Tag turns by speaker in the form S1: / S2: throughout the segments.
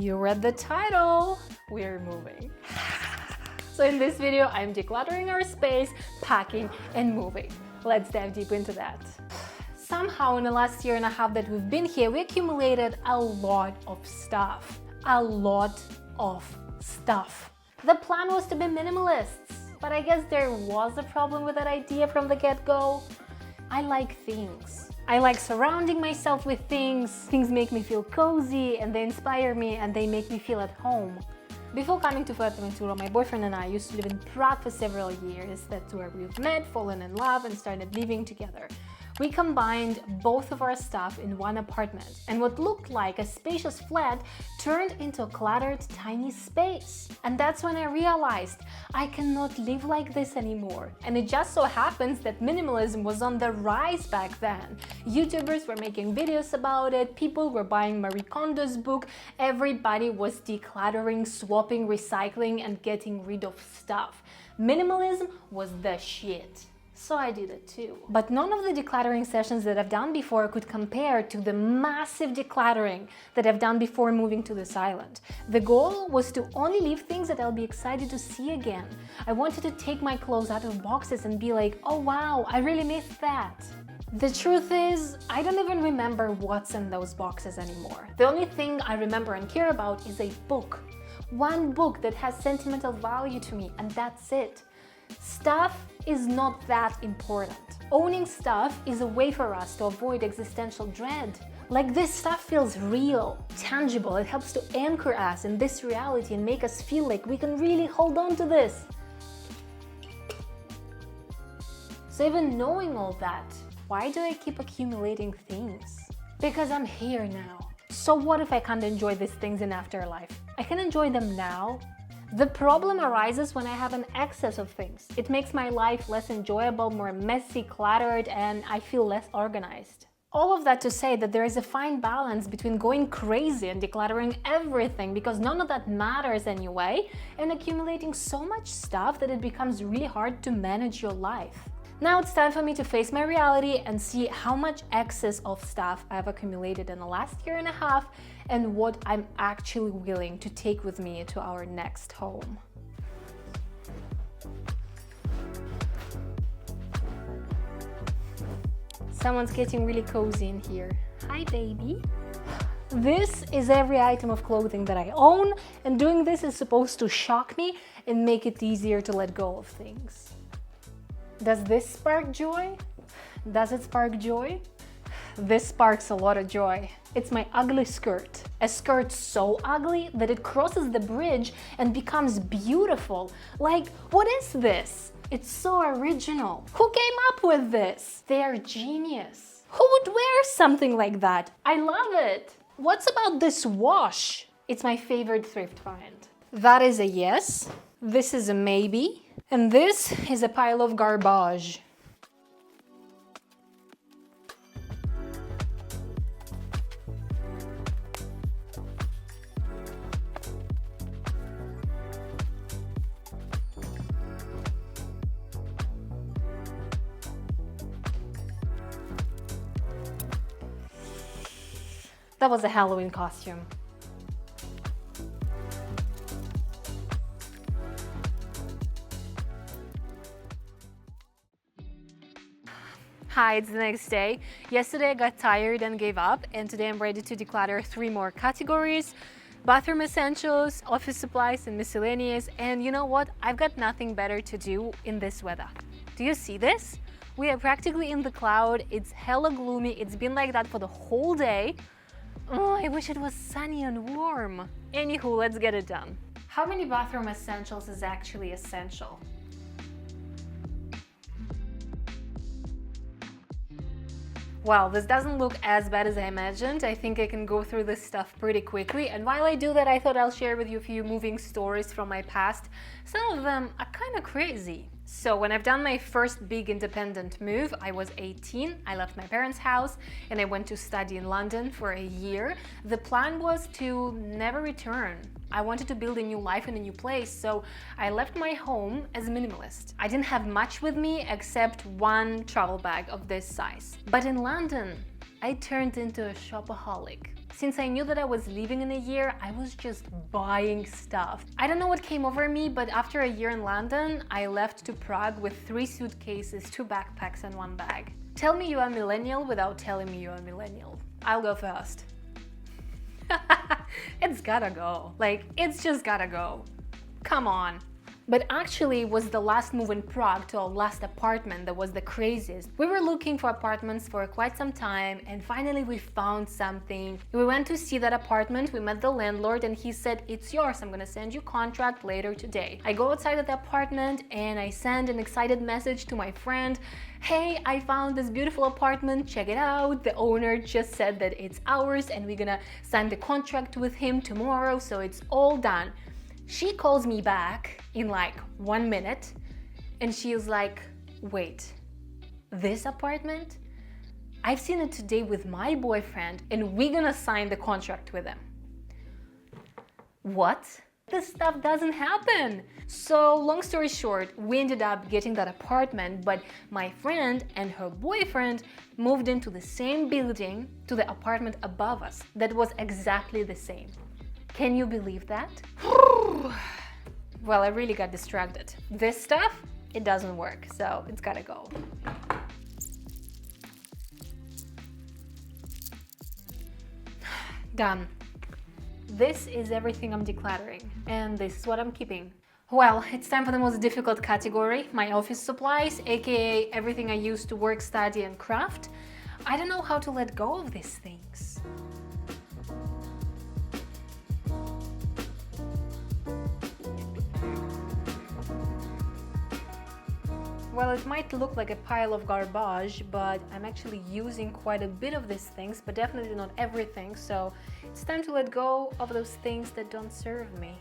S1: You read the title. We're moving. So in this video, I'm decluttering our space, packing, and moving. Let's dive deep into that. Somehow in the last year and a half that we've been here, we accumulated a lot of stuff. A lot of stuff. The plan was to be minimalists, but I guess there was a problem with that idea from the get-go. I like things. I like surrounding myself with things. Things make me feel cozy and they inspire me and they make me feel at home. Before coming to Fuerteventura, my boyfriend and I used to live in Prague for several years. That's where we've met, fallen in love, and started living together. We combined both of our stuff in one apartment, and what looked like a spacious flat turned into a cluttered tiny space. And that's when I realized I cannot live like this anymore. And it just so happens that minimalism was on the rise back then. YouTubers were making videos about it, people were buying Marie Kondo's book, everybody was decluttering, swapping, recycling, and getting rid of stuff. Minimalism was the shit. So I did it too. But none of the decluttering sessions that I've done before could compare to the massive decluttering that I've done before moving to this island. The goal was to only leave things that I'll be excited to see again. I wanted to take my clothes out of boxes and be like, oh wow, I really missed that. The truth is, I don't even remember what's in those boxes anymore. The only thing I remember and care about is a book. One book that has sentimental value to me, and that's it. Stuff is not that important. Owning stuff is a way for us to avoid existential dread. Like, this stuff feels real, tangible. It helps to anchor us in this reality and make us feel like we can really hold on to this. So even knowing all that, why do I keep accumulating things? Because I'm here now. So what if I can't enjoy these things in afterlife? I can enjoy them now. The problem arises when I have an excess of things. It makes my life less enjoyable, more messy, cluttered, and I feel less organized. All of that to say that there is a fine balance between going crazy and decluttering everything because none of that matters anyway, and accumulating so much stuff that it becomes really hard to manage your life. Now it's time for me to face my reality and see how much excess of stuff I've accumulated in the last year and a half and what I'm actually willing to take with me to our next home. Someone's getting really cozy in here. Hi, baby. This is every item of clothing that I own, and doing this is supposed to shock me and make it easier to let go of things. Does this spark joy? Does it spark joy? This sparks a lot of joy. It's my ugly skirt. A skirt so ugly that it crosses the bridge and becomes beautiful. Like, what is this? It's so original. Who came up with this? They are genius. Who would wear something like that? I love it. What's about this wash? It's my favorite thrift find. That is a yes. This is a maybe. And this is a pile of garbage. That was a Halloween costume. Hi, it's the next day. Yesterday I got tired and gave up, and today I'm ready to declutter 3 more categories: bathroom essentials, office supplies, and miscellaneous. And you know what? I've got nothing better to do in this weather. Do you see this? We are practically in the cloud. It's hella gloomy. It's been like that for the whole day. Oh, I wish it was sunny and warm. Anywho, let's get it done. How many bathroom essentials is actually essential? Well, this doesn't look as bad as I imagined. I think I can go through this stuff pretty quickly, and while I do that, I thought I'll share with you a few moving stories from my past. Some of them are kind of crazy. So when I've done my first big independent move, I was 18, I left my parents' house and I went to study in London for a year. The plan was to never return. I wanted to build a new life in a new place, so I left my home as a minimalist. I didn't have much with me except one travel bag of this size. But in London, I turned into a shopaholic. Since I knew that I was leaving in a year, I was just buying stuff. I don't know what came over me, but after a year in London, I left to Prague with 3 suitcases, 2 backpacks and 1 bag. Tell me you are a millennial without telling me you're a millennial. I'll go first. It's gotta go. Like, it's just gotta go. Come on. But actually it was the last move in Prague to our last apartment that was the craziest. We were looking for apartments for quite some time and finally we found something. We went to see that apartment, we met the landlord and he said, "It's yours, I'm gonna send you contract later today." I go outside of the apartment and I send an excited message to my friend. "Hey, I found this beautiful apartment, check it out. The owner just said that it's ours and we're gonna sign the contract with him tomorrow, so it's all done." She calls me back in like 1 minute and she is like, "Wait, this apartment? I've seen it today with my boyfriend and we're gonna sign the contract with him." What? This stuff doesn't happen. So long story short, we ended up getting that apartment, but my friend and her boyfriend moved into the same building to the apartment above us that was exactly the same. Can you believe that? Well, I really got distracted. This stuff, it doesn't work, so it's gotta go. Done. This is everything I'm decluttering, and this is what I'm keeping. Well, it's time for the most difficult category, my office supplies, aka everything I use to work, study, and craft. I don't know how to let go of these things. Well, it might look like a pile of garbage, but I'm actually using quite a bit of these things, but definitely not everything, so it's time to let go of those things that don't serve me.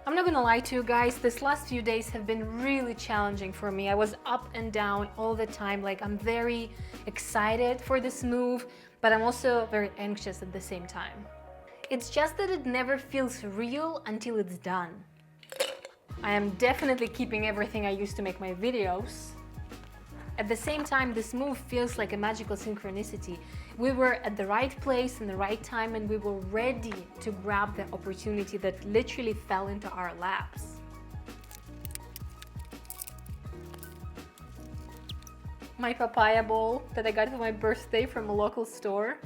S1: I'm not gonna lie to you guys, this last few days have been really challenging for me. I was up and down all the time, like I'm very excited for this move, but I'm also very anxious at the same time. It's just that it never feels real until it's done. I am definitely keeping everything I used to make my videos. At the same time, this move feels like a magical synchronicity. We were at the right place in the right time and we were ready to grab the opportunity that literally fell into our laps. My papaya bowl that I got for my birthday from a local store.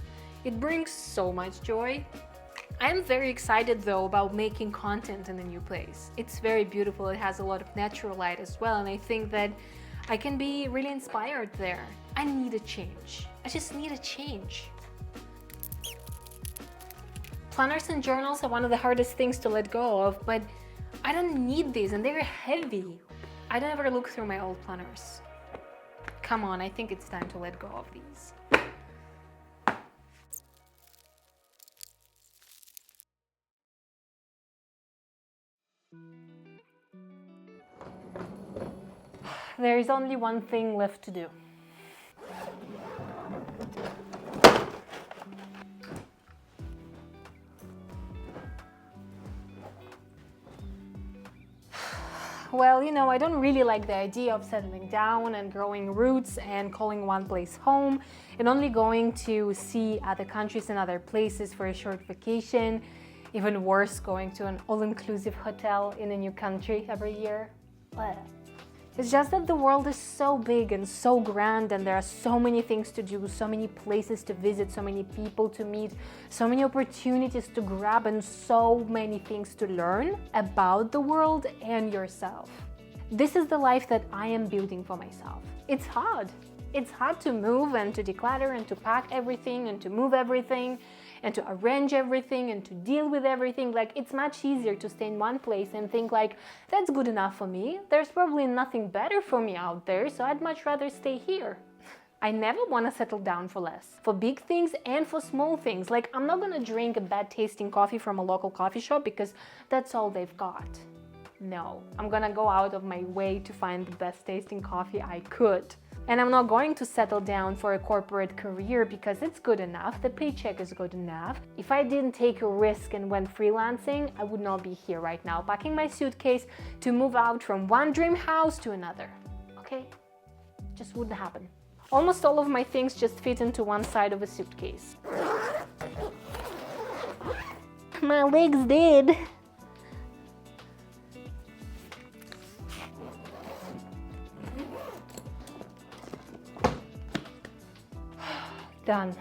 S1: It brings so much joy. I am very excited though about making content in the new place. It's very beautiful, it has a lot of natural light as well, and I think that I can be really inspired there. I need a change. I just need a change. Planners and journals are one of the hardest things to let go of, but I don't need these and they're heavy. I don't ever look through my old planners. Come on, I think it's time to let go of these. There is only one thing left to do. Well, you know, I don't really like the idea of settling down and growing roots and calling one place home and only going to see other countries and other places for a short vacation. Even worse, going to an all-inclusive hotel in a new country every year. Blech. It's just that the world is so big and so grand and there are so many things to do, so many places to visit, so many people to meet, so many opportunities to grab and so many things to learn about the world and yourself. This is the life that I am building for myself. It's hard. It's hard to move and to declutter and to pack everything and to move everything and to arrange everything and to deal with everything. Like, it's much easier to stay in one place and think like, that's good enough for me. There's probably nothing better for me out there, so I'd much rather stay here. I never want to settle down for less. For big things and for small things. Like, I'm not gonna drink a bad tasting coffee from a local coffee shop because that's all they've got. No, I'm gonna go out of my way to find the best tasting coffee I could. And I'm not going to settle down for a corporate career because it's good enough, the paycheck is good enough. If I didn't take a risk and went freelancing, I would not be here right now, packing my suitcase to move out from one dream house to another. Okay? Just wouldn't happen. Almost all of my things just fit into one side of a suitcase.
S2: My legs did.
S1: Done.